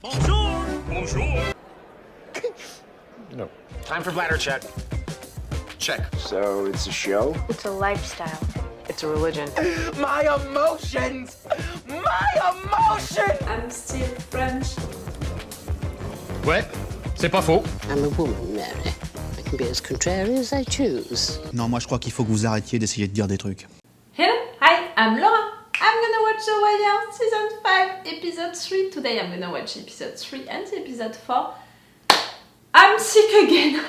Bonjour! Bonjour! No. Time for bladder check. Check. So it's a show? It's a lifestyle. It's a religion. My emotions! My emotions! I'm still French. Ouais, c'est pas faux. I'm a woman, Mary. I can be as contrary as I choose. Non, moi je crois qu'il faut que vous arrêtiez d'essayer de dire des trucs. Hello, hi, I'm Laura. I'm gonna watch The Wire Season 5, Episode 3. Today I'm gonna watch Episode 3 and Episode 4. I'm sick again.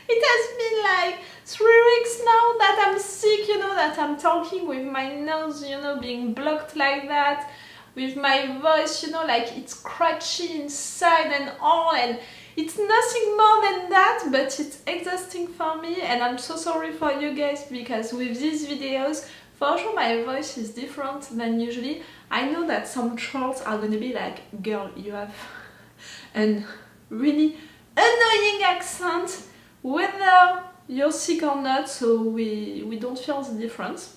It has been like 3 weeks now that I'm sick, you know, that I'm talking with my nose, you know, being blocked like that, with my voice, you know, like it's scratchy inside and all, and it's nothing more than that, but it's exhausting for me, and I'm so sorry for you guys, because with these videos, for sure my voice is different than usually. I know that some trolls are gonna be like, girl, you have a really annoying accent, whether you're sick or not, so we don't feel the difference.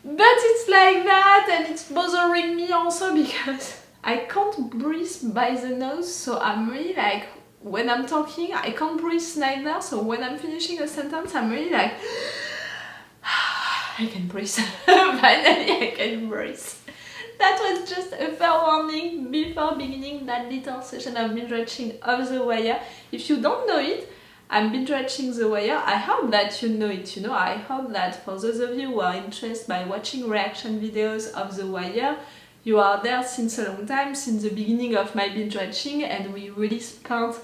But it's like that, and it's bothering me also because I can't breathe by the nose, so I'm really like, when I'm talking, I can't breathe neither, so when I'm finishing a sentence, I'm really like, I can breathe. Finally, I can breathe. That was just a fair warning before beginning that little session of binge watching of The Wire. If you don't know it, I'm binge watching The Wire. I hope that you know it, you know. I hope that for those of you who are interested by watching reaction videos of The Wire, you are there since a long time, since the beginning of my binge watching, and we really spent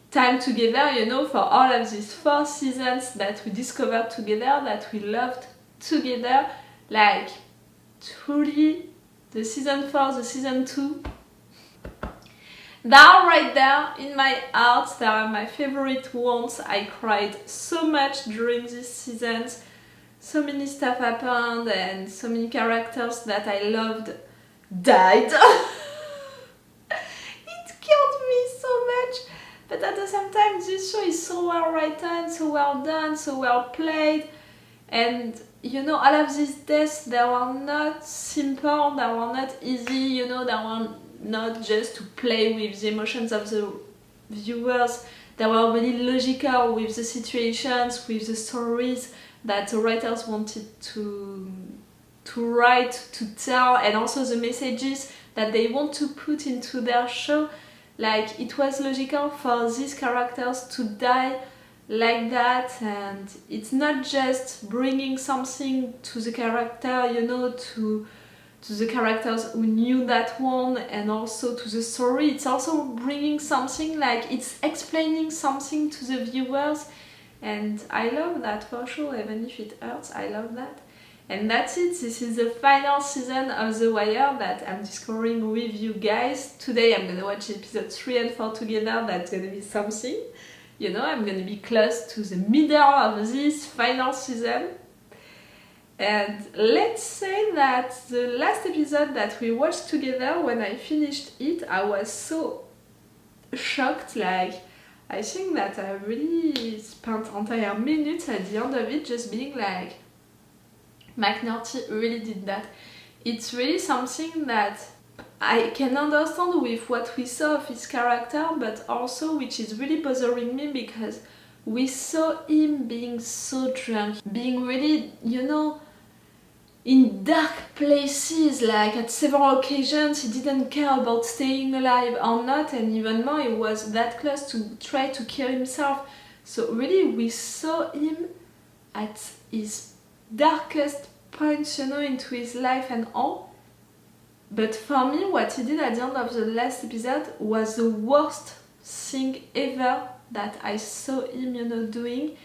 time together, you know, for all of these 4 seasons that we discovered together, that we loved together, like truly the season 4, the season 2. They are right there in my heart. They are my favorite ones. I cried so much during these seasons. So many stuff happened and so many characters that I loved died. It killed me so much. But at the same time, this show is so well written, so well done, so well played. And you know, all of these deaths, they were not simple, they were not easy, you know, they were not just to play with the emotions of the viewers. They were really logical with the situations, with the stories that the writers wanted to write, to tell, and also the messages that they want to put into their show. Like, it was logical for these characters to die like that, and it's not just bringing something to the character, you know, to the characters who knew that one, and also to the story. It's also bringing something, like it's explaining something to the viewers, and I love that for sure, even if it hurts, I love that. And that's it, this is the final season of The Wire that I'm discovering with you guys. Today I'm gonna watch episode 3 and 4 together, that's gonna be something. You know, I'm gonna be close to the middle of this final season. And let's say that the last episode that we watched together, when I finished it, I was so shocked. Like, I think that I really spent entire minutes at the end of it just being like, McNulty really did that. It's really something that I can understand with what we saw of his character, but also which is really bothering me because we saw him being so drunk, being really, you know, in dark places, like at several occasions he didn't care about staying alive or not, and even more, he was that close to try to kill himself. So really we saw him at his darkest points, you know, into his life and all. But for me, what he did at the end of the last episode was the worst thing ever that I saw him, you know, doing.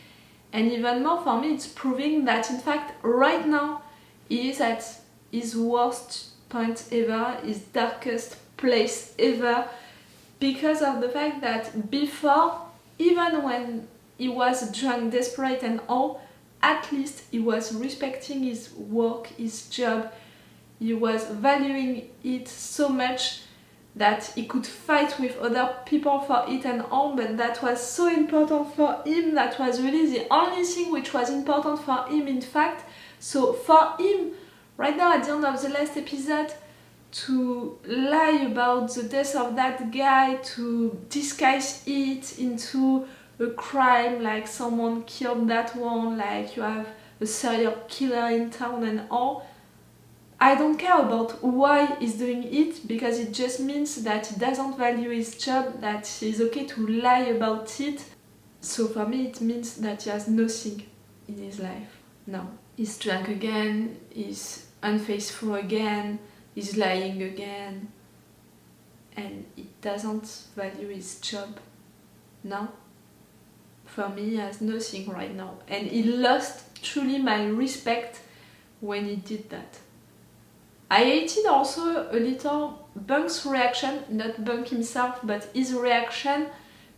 And even more for me, it's proving that in fact right now he is at his worst point ever, his darkest place ever, because of the fact that before, even when he was drunk, desperate and all, at least he was respecting his work, his job. He was valuing it so much that he could fight with other people for it and all, but that was so important for him. That was really the only thing which was important for him, in fact. So for him, right now at the end of the last episode, to lie about the death of that guy, to disguise it into a crime, like someone killed that one, like you have a serial killer in town and all. I don't care about why he's doing it, because it just means that he doesn't value his job, that it's okay to lie about it. So for me it means that he has nothing in his life now. He's drunk again, he's unfaithful again, he's lying again, and he doesn't value his job now. For me, he has nothing right now, and he lost truly my respect when he did that. I hated also a little Bunk's reaction, not Bunk himself, but his reaction,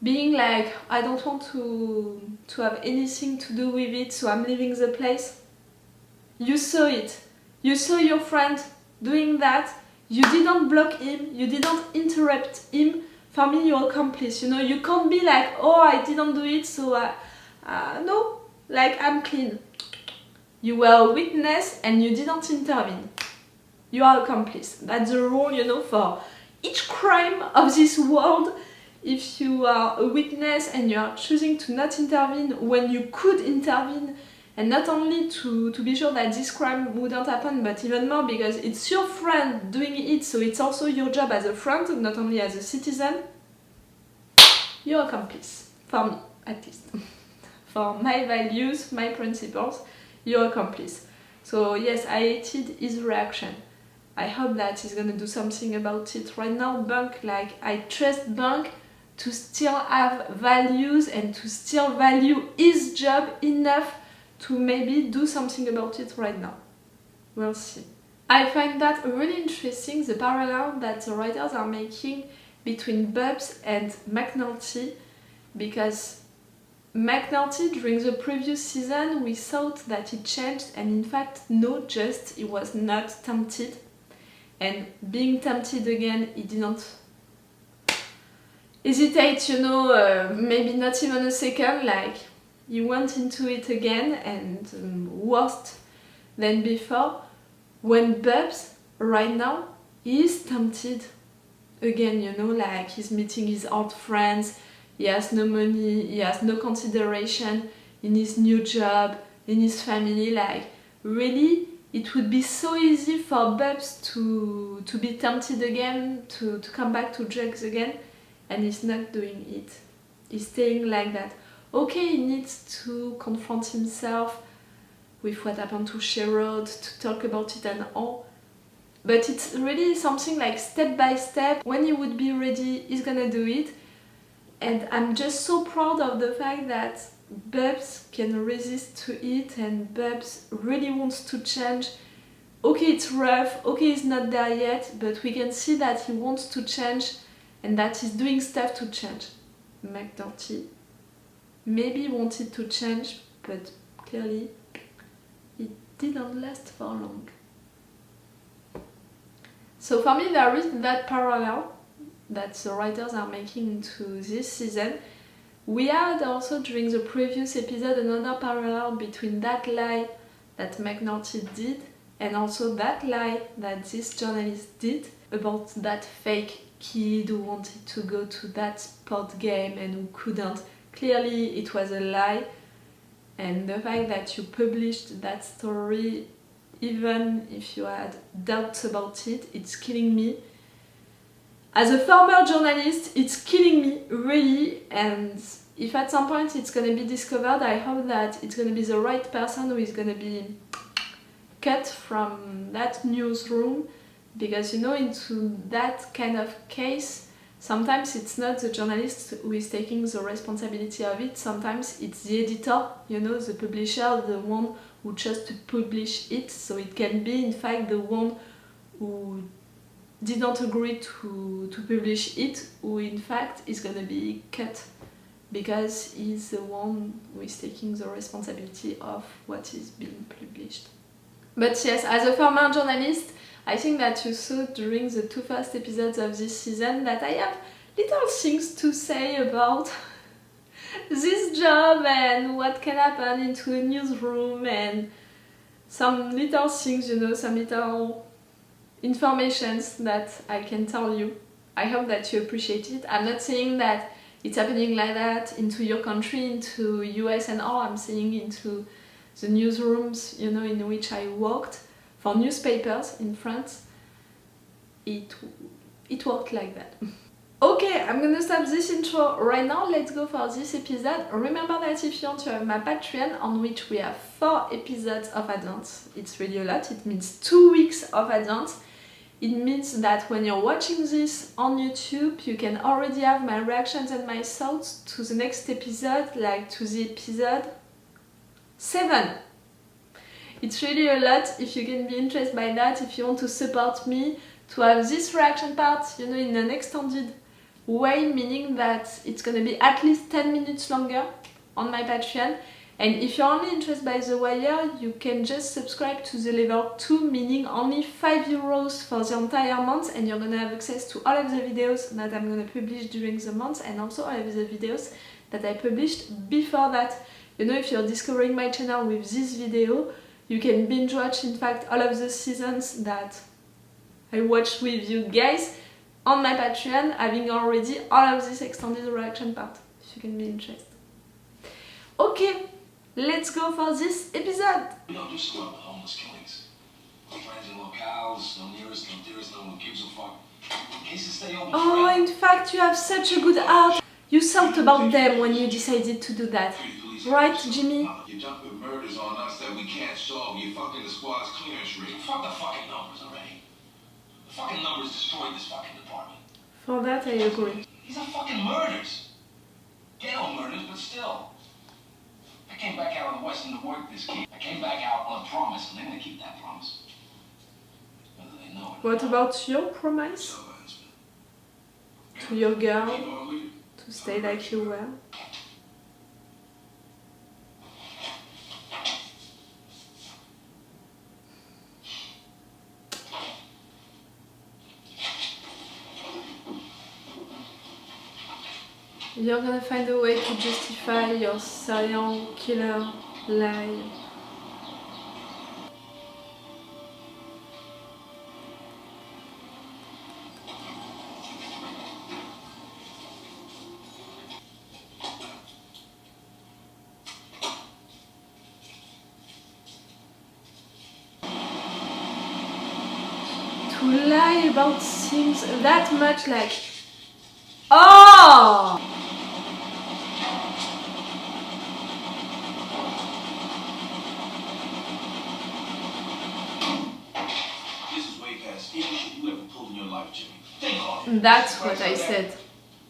being like, I don't want to have anything to do with it, so I'm leaving the place. You saw it. You saw your friend doing that. You didn't block him. You didn't interrupt him. For me, you're accomplice. You know, you can't be like, oh, I didn't do it, so no, like I'm clean. You were a witness and you didn't intervene. You are accomplice. That's the rule, you know, for each crime of this world. If you are a witness and you are choosing to not intervene when you could intervene, and not only to be sure that this crime wouldn't happen, but even more because it's your friend doing it, so it's also your job as a friend, not only as a citizen, you're accomplice. For me, at least. For my values, my principles, you're accomplice. So yes, I hated his reaction. I hope that he's gonna do something about it. Right now, Bunk, like, I trust Bunk to still have values and to still value his job enough to maybe do something about it right now. We'll see. I find that really interesting, the parallel that the writers are making between Bubs and McNulty, because McNulty, during the previous season, we thought that he changed, and in fact, no, just he was not tempted. And being tempted again, he didn't hesitate, you know, maybe not even a second, like he went into it again, and worse than before. When Bubs, right now, he is tempted again, you know, like he's meeting his old friends, he has no money, he has no consideration in his new job, in his family, like really, it would be so easy for Bubs to be tempted again, to come back to drugs again, and he's not doing it. He's staying like that. Okay, he needs to confront himself with what happened to Sherrod, to talk about it and all, but it's really something like step by step. When he would be ready, he's gonna do it, and I'm just so proud of the fact that Bubs can resist to it, and Bubs really wants to change. Okay, it's rough, okay, he's not there yet, but we can see that he wants to change and that he's doing stuff to change. McNulty maybe wanted to change, but clearly it didn't last for long. So for me, there is that parallel that the writers are making into this season. We had also during the previous episode another parallel between that lie that McNulty did and also that lie that this journalist did about that fake kid who wanted to go to that sport game and who couldn't. Clearly it was a lie, and the fact that you published that story, even if you had doubts about it, it's killing me. As a former journalist, it's killing me, really, and if at some point it's gonna be discovered, I hope that it's gonna be the right person who is gonna be cut from that newsroom, because you know, into that kind of case, sometimes it's not the journalist who is taking the responsibility of it, sometimes it's the editor, you know, the publisher, the one who chose to publish it, so it can be in fact the one who didn't agree to publish it, who in fact is gonna be cut, because he's the one who is taking the responsibility of what is being published. But yes, as a former journalist, I think that you saw during the two first episodes of this season that I have little things to say about this job and what can happen into a newsroom, and some little things, you know, some little informations that I can tell you. I hope that you appreciate it. I'm not saying that it's happening like that into your country, into US and all. I'm saying into the newsrooms, you know, in which I worked for newspapers in France. It worked like that. Okay, I'm gonna stop this intro right now. Let's go for this episode. Remember that if you want to have my Patreon, on which we have 4 episodes of Advance, it's really a lot. It means 2 weeks of Advance. It means that when you're watching this on YouTube, you can already have my reactions and my thoughts to the next episode, like to the episode 7. It's really a lot. If you can be interested by that, if you want to support me, to have this reaction part, you know, in an extended way, meaning that it's gonna be at least 10 minutes longer on my Patreon. And if you're only interested by The Wire, you can just subscribe to the level 2, meaning only €5 for the entire month, and you're gonna have access to all of the videos that I'm gonna publish during the month, and also all of the videos that I published before that. You know, if you're discovering my channel with this video, you can binge watch, in fact, all of the seasons that I watched with you guys on my Patreon, having already all of this extended reaction part, if you can be interested. Okay, let's go for this episode. We don't do scrub homeless killings. No transient locales, no nearest, no dearest, no one gives a fuck. Cases stay open. Oh, in fact, you have such a good heart. You thought about them when you decided to do that. Right, Jimmy? You jump with murders on us that we can't solve. You're fucking the squad's clearance rate. Fuck the fucking numbers already. The fucking numbers destroyed this fucking department. For that, I agree. These are fucking murders. Ghetto murders, but still. I came back out of the Western to work this kid. I came back out on a promise, and they're gonna keep that promise. Whether they know it. What about your promise to your girl to stay like you were? You're gonna find a way to justify your serial killer lie. To lie about things that much, like, oh! That's what I said.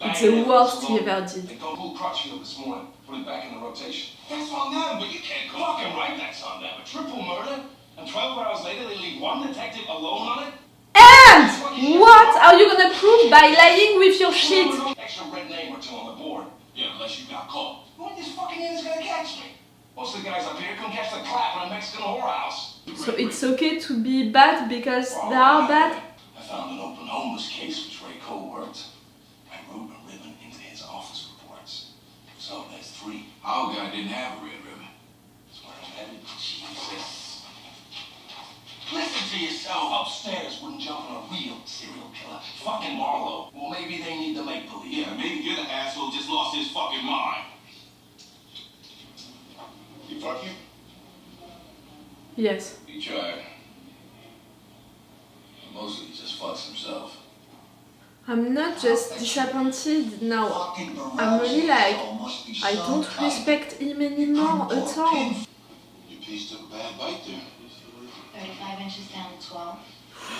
It's the worst he ever did. They go pull Crutchfield this morning, put it back in the rotation. That's on them, but you can't fucking right. That's on them. A triple murder, and 12 hours later they leave one detective alone on it. And what are you gonna prove by lying with your shit? Extra red name or two on the board. Yeah, unless you got caught. When this fucking is gonna catch me? Most of the guys up here come catch the clap in a Mexican whorehouse. So it's okay to be bad because they are bad? I found an open homeless case which Ray Cole worked. I wrote a ribbon into his office reports. So there's 3. Our guy didn't have a red ribbon. That's where I'm headed. Jesus. Listen to yourself. Upstairs wouldn't jump on a real serial killer. Fucking Marlo. Well, maybe they need the make-believe. Yeah, maybe you're the asshole just lost his fucking mind. You fuck you? Yes. He tried. Mostly he just fucks himself. I'm not just disappointed now. I'm really like, I don't respect him anymore at all. Your piece took a bad bite there. 35 inches down to 12.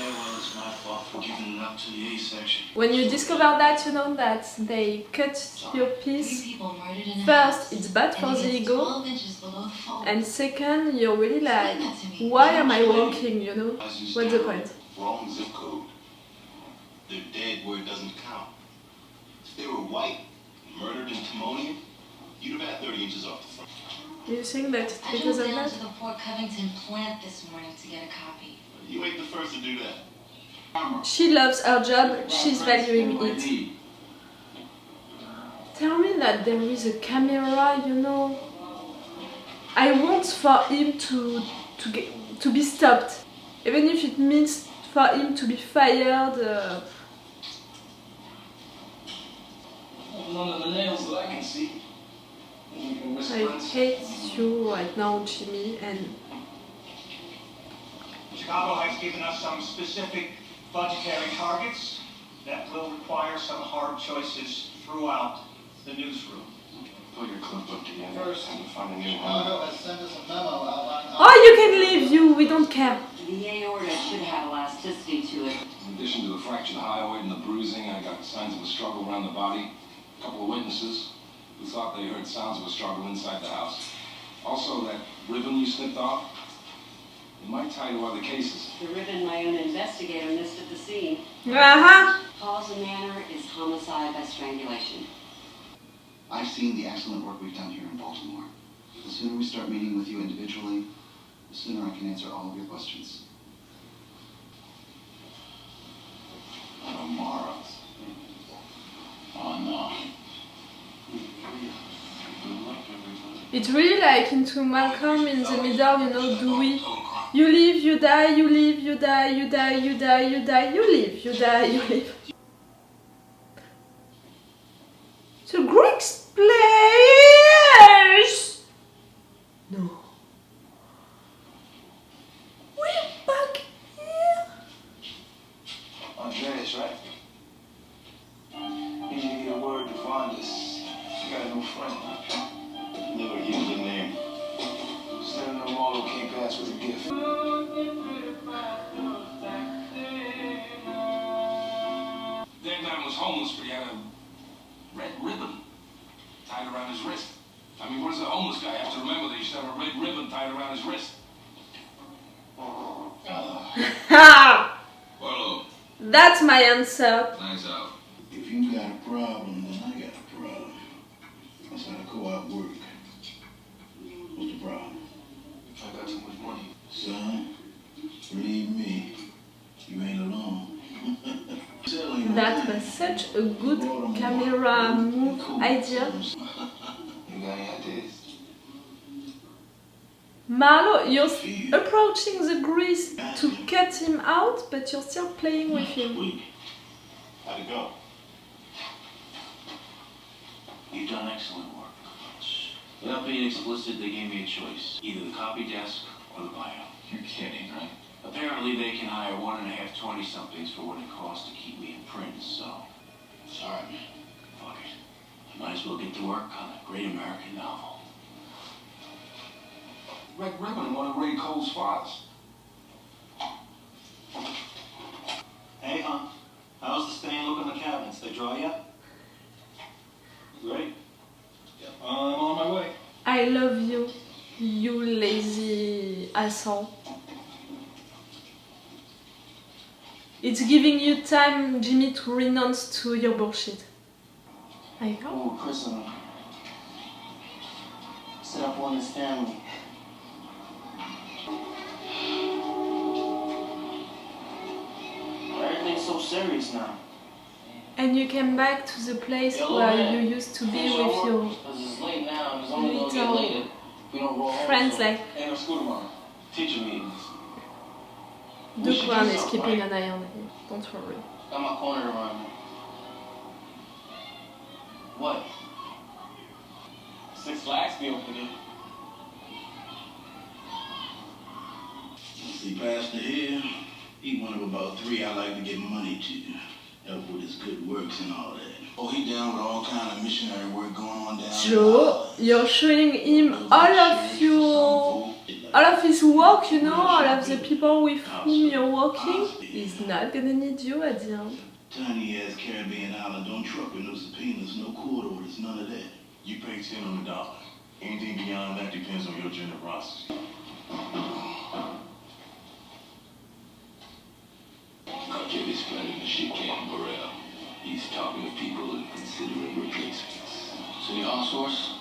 Yeah, well, it's my fault for giving it up to the A section. When you discover that, you know that they cut your piece. First, it's bad for the ego. And second, you're really like, why am I walking, you know? What's the point? Wrong zip code. They're dead where it doesn't count. If they were white, murdered in Timonium, you'd have had 30 inches off the front. Do you think that it's I because drove of down that? to the Port Covington plant this morning to get a copy. You ain't the first to do that. She loves her job, she's valuing it. Tell me that there is a camera, you know. I want for him to be stopped. Even if it means for him to be fired. None of the nails that I can see. I hate you right now, Jimmy, and Chicago has given us some specific budgetary targets that will require some hard choices throughout the newsroom. Put your clip up together and find a new home. Marlo has sent us a memo outlining. oh, you can leave, you. We don't care. The aorta should have elasticity to it. In addition to the fractured hyoid and the bruising, I got signs of a struggle around the body. A couple of witnesses who thought they heard sounds of a struggle inside the house. Also, that ribbon you snipped off, it might tie to other cases. The ribbon my own investigator missed at the scene. Cause and manner is homicide by strangulation. I've seen the excellent work we've done here in Baltimore. The sooner we start meeting with you individually, the sooner I can answer all of your questions. Omar. Oh no. It's really like into Malcolm in the middle, you know, Dewey. You live, you die, you live, you die, you die, you die, you die, you live, you die, you live. The Greeks players! No. We're back here. Andreas, right? Need you to get a word to find us. You got a new friend. Never used a name. Standing on Marlo came past with a gift. That man was homeless, but he had a red ribbon tied around his wrist. I mean, what does a homeless guy have to remember that he should have a red ribbon tied around his wrist? Ha! Marlo, That's my answer. nice out. If you got a problem, then I got a problem. That's how the co-op work. What's the problem? I got too much money. Son, believe me, you ain't alone. That was such a good camera move idea. You got any ideas? Marlo, you're approaching the grease to cut him out, but you're still playing with him. How'd it go? You've done excellent work. Without being explicit, they gave me a choice. Either the copy desk or the buyout. You're kidding, right? Apparently they can hire 1.5 20-somethings for what it costs to keep me in print, so... Sorry, man. Fuck it. I might as well get to work on a great American novel. Red Ribbon, one of Ray Cole's fathers. Hey, hon. How's the stain look on the cabinets? They dry yet? Great. Yep, I'm on my way. I love you, you lazy asshole. It's giving you time, Jimmy, to renounce to your bullshit. I hope. Oh, prison. Set up one in his family. Everything's so serious now. And you came back to the place where you used to be with your little friends, like Teacher meetings. Duquan is keeping an eye on him, don't worry. Got my corner around me. What? Six Flags be open here. See, Pastor here, he one of about 3 I like to give money to. Help with his good works and all that. Oh, he down with all kind of missionary work going on down Joe, you're showing him all of his work, you know, all of the people with whom you're working. He's not gonna need you at the end. Tiny ass Caribbean island, don't truck with no subpoenas, no court orders, none of that. You pay 10 on the dollar. Anything beyond that depends on your generosity. I'll give his friend in the shit camp, Burrell. He's talking to people and considering replacements. So you outsource?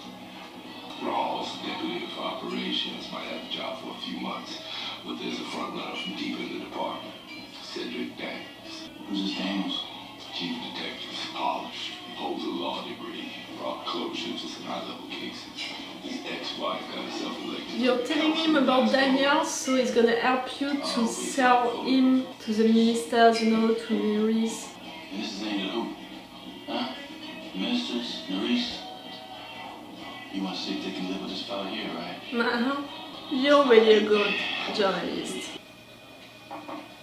Rawls, deputy of operations, might have a job for a few months, but there's a front runner from deep in the department. Cedric Daniels. Who's his Daniels? Chief detective, polished, holds a law degree, brought closure to some high-level cases. His ex-wife got herself elected. you're telling him about Daniel, so he's gonna help you to sell him to the ministers, you know, to Nerys. And this is Angel who? Huh? Ministers? Nerys? You want to see if they can live with this fella here, right? You're really a good journalist.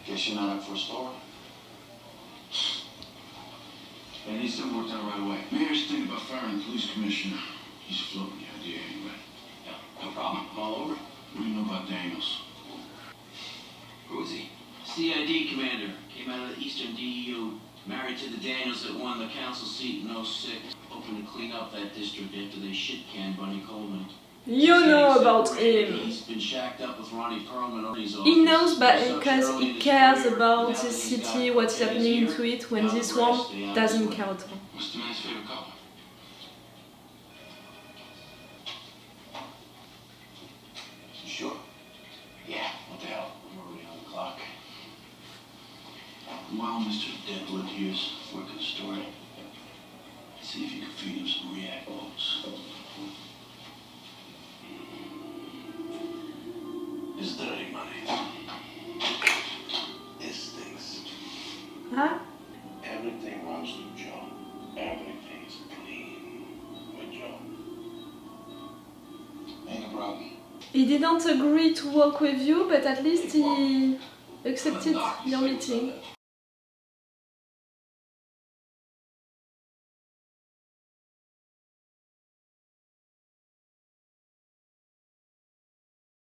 Guess you're not up for a story? I need something worked out right away. Mayor's thinking about firing the police commissioner. He's floating the idea anyway. Yeah, no problem. All over. What do you know about Daniels? Who is he? CID commander. Came out of the Eastern DEO. Married to the Daniels that won the council seat in 06. Hoping to clean up that district after they shit-canned Bunny Coleman. You know about him. He's been shacked up with Ronnie Perlman on his office. He knows, but because he cares about this city, what's happening to it, when this one doesn't care at all. What's the man's favorite color? You sure? Yeah, what the hell? I'm already on the clock. While Mr. Deadwood here's working the story, see if you can feed him some React bolts. It's dirty money. It stinks. Huh? Everything runs through Joe. Everything's clean with Joe. Ain't a problem. He didn't agree to work with you, but at least he accepted your meeting.